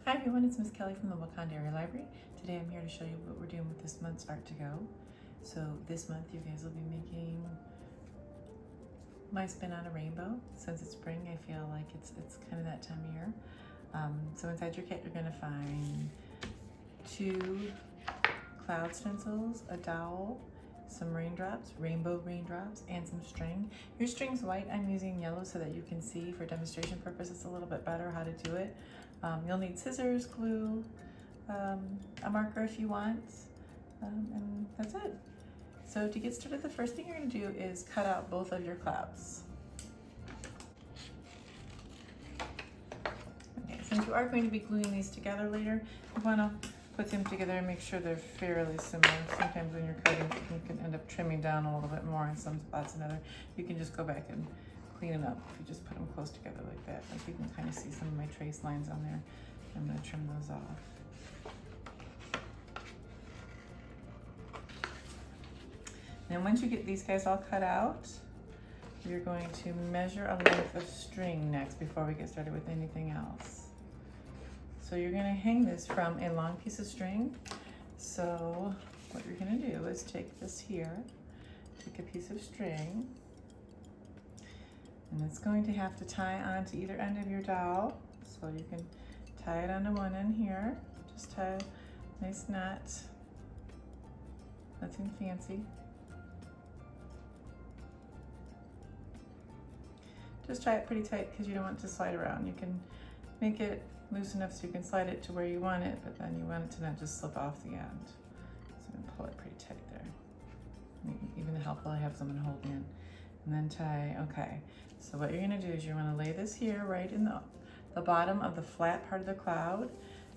Hi everyone, it's Miss Kelly from the Wakanda Area Library. Today I'm here to show you what we're doing with this month's Art to Go. So this month you guys will be making my spin on a rainbow. Since it's spring, I feel like it's kind of that time of year. So inside your kit you're going to find 2 cloud stencils, a dowel, some raindrops, rainbow raindrops, and some string. Your string's white. I'm using yellow so that you can see for demonstration purposes a little bit better how to do it. You'll need scissors, glue, a marker if you want, and that's it. So to get started, the first thing you're going to do is cut out both of your clouds. Okay, since you are going to be gluing these together later, you want to put them together and make sure they're fairly similar. Sometimes when you're cutting, you can end up trimming down a little bit more in some spots than others. You can just go back and clean it up if you just put them close together like that. Like you can kind of see some of my trace lines on there. I'm going to trim those off. Then once you get these guys all cut out, you're going to measure a length of string next before we get started with anything else. So you're going to hang this from a long piece of string. So what you're going to do is take this here, take a piece of string, and it's going to have to tie onto either end of your dowel. So you can tie it onto one end here. Just tie a nice knot, nothing fancy. Just tie it pretty tight because you don't want it to slide around. You can make it loose enough so you can slide it to where you want it, but then you want it to not just slip off the end. So I'm gonna pull it pretty tight there. Even helpful, I have someone hold in. And then tie, okay. So what you're gonna do is you wanna lay this here right in the bottom of the flat part of the cloud,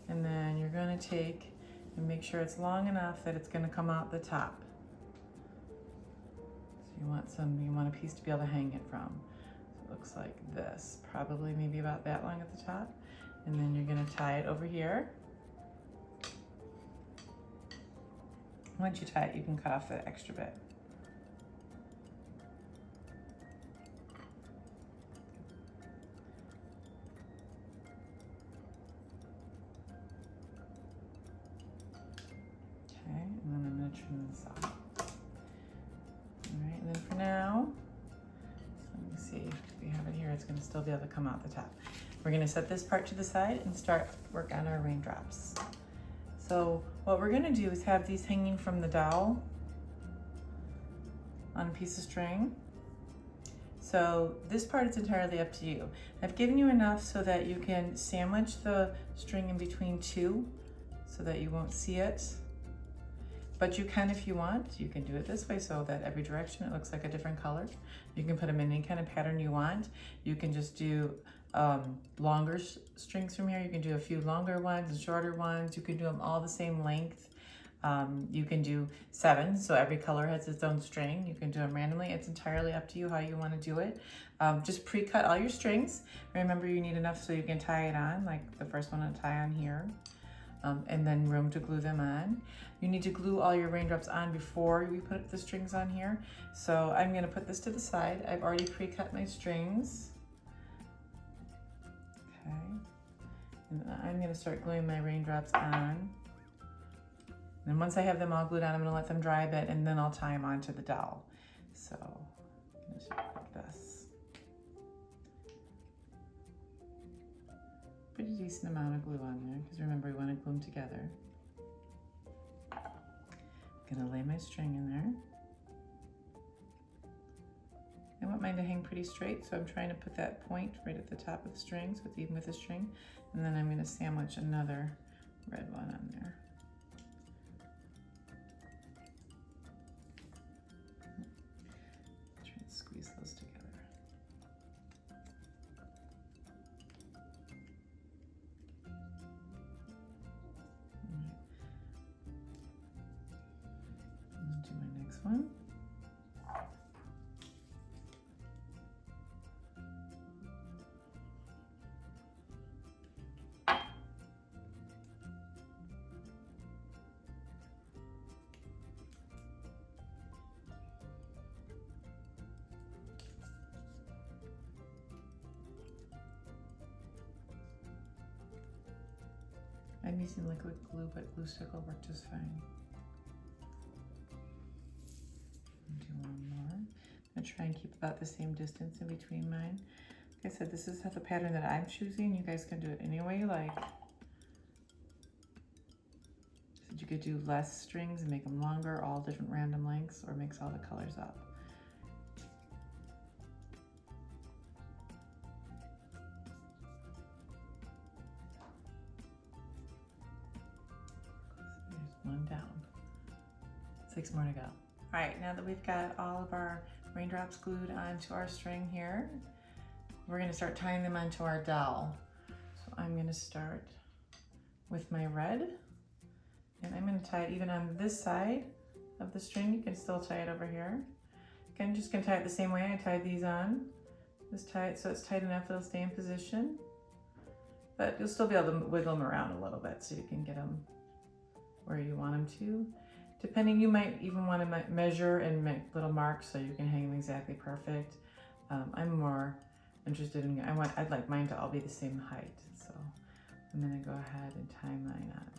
and then you're gonna take and make sure it's long enough that it's gonna come out the top. So you want a piece to be able to hang it from. So it looks like this, probably maybe about that long at the top. And then you're gonna tie it over here. Once you tie it, you can cut off the extra bit. Okay, and then I'm gonna trim this off. All right, and then for now, so let me see, if we have it here, it's gonna still be able to come out the top. We're gonna set this part to the side and start work on our raindrops. So what we're gonna do is have these hanging from the dowel on a piece of string. So this part is entirely up to you. I've given you enough so that you can sandwich the string in between 2 so that you won't see it. But you can, if you want, you can do it this way so that every direction it looks like a different color. You can put them in any kind of pattern you want. You can just do longer strings from here. You can do a few longer ones and shorter ones. You can do them all the same length. You can do 7, so every color has its own string. You can do them randomly. It's entirely up to you how you want to do it. Just pre-cut all your strings. Remember, you need enough so you can tie it on, like the first one to tie on here. And then room to glue them on. You need to glue all your raindrops on before we put the strings on here. So I'm gonna put this to the side. I've already pre-cut my strings. Okay, and I'm gonna start gluing my raindrops on. And once I have them all glued on, I'm gonna let them dry a bit and then I'll tie them onto the dowel. So I'm gonna do it like this. Pretty decent amount of glue on there because remember we want to glue them together. I'm gonna lay my string in there. I want mine to hang pretty straight, so I'm trying to put that point right at the top of the string so it's even with the string. And then I'm gonna sandwich another red one on there. Try and squeeze those together. Do my next one. I'm using liquid glue, but glue stick will work just fine. Do one more. I'm gonna try and keep about the same distance in between mine. Like I said, this is the pattern that I'm choosing. You guys can do it any way you like. So you could do less strings and make them longer, all different random lengths, or mix all the colors up. One down. 6 more to go. All right, now that we've got all of our raindrops glued onto our string here, we're gonna start tying them onto our dowel. So I'm gonna start with my red, and I'm gonna tie it even on this side of the string. You can still tie it over here. Again, I'm just gonna tie it the same way I tied these on. Just tie it so it's tight enough it'll stay in position, but you'll still be able to wiggle them around a little bit so you can get them where you want them to. Depending, you might even want to measure and make little marks so you can hang them exactly perfect. I'm more interested in, I'd like mine to all be the same height. So I'm gonna go ahead and tie mine on.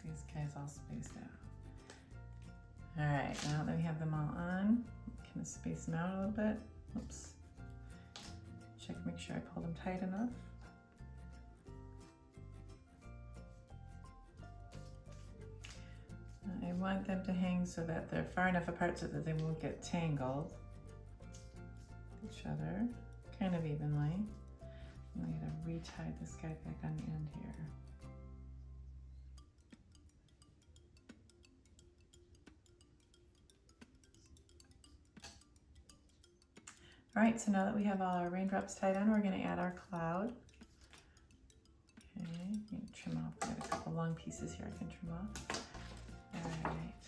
These guys all spaced out. All right, now that we have them all on, kind of space them out a little bit. Oops. Check, make sure I pull them tight enough. I want them to hang so that they're far enough apart so that they won't get tangled with each other, kind of evenly. I'm going to retie this guy back on the end here. All right, so now that we have all our raindrops tied on, we're going to add our cloud. Okay, I'm going to trim off. I got a couple long pieces here I can trim off. All right,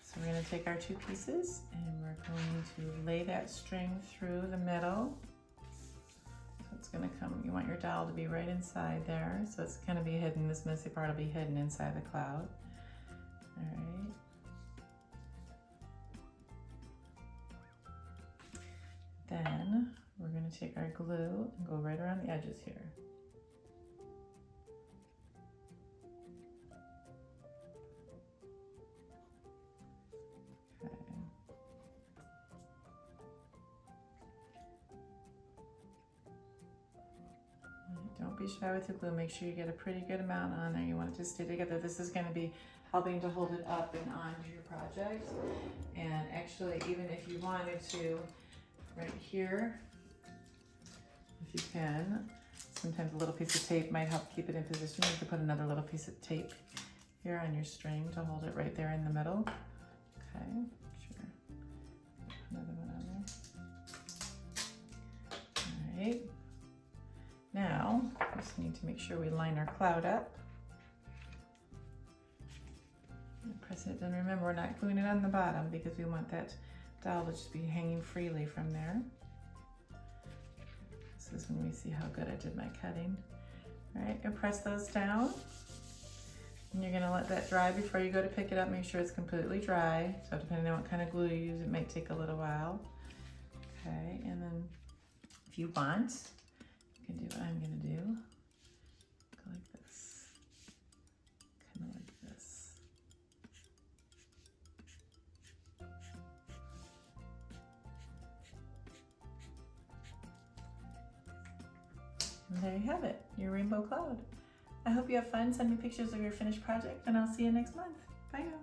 so we're going to take our 2 pieces and we're going to lay that string through the middle. So it's going to come, you want your dowel to be right inside there, so it's going to be hidden, this messy part will be hidden inside the cloud. All right. Then we're going to take our glue and go right around the edges here. Okay. Don't be shy with your glue. Make sure you get a pretty good amount on there. You want it to stay together. This is going to be helping to hold it up and onto your project. And actually, even if you wanted to, right here, if you can, sometimes a little piece of tape might help keep it in position. You can put another little piece of tape here on your string to hold it right there in the middle. Okay, sure. Another one on there. All right. Now, we just need to make sure we line our cloud up. Press it, and remember, we're not gluing it on the bottom because we want that dowel will just be hanging freely from there. This is when we see how good I did my cutting. All right, and press those down. And you're gonna let that dry before you go to pick it up. Make sure it's completely dry. So depending on what kind of glue you use, it might take a little while. Okay, and then if you want, you can do what I'm gonna do. Go like this, kind of like this. And there you have it, your rainbow cloud. I hope you have fun. Send me pictures of your finished project and I'll see you next month. Bye now.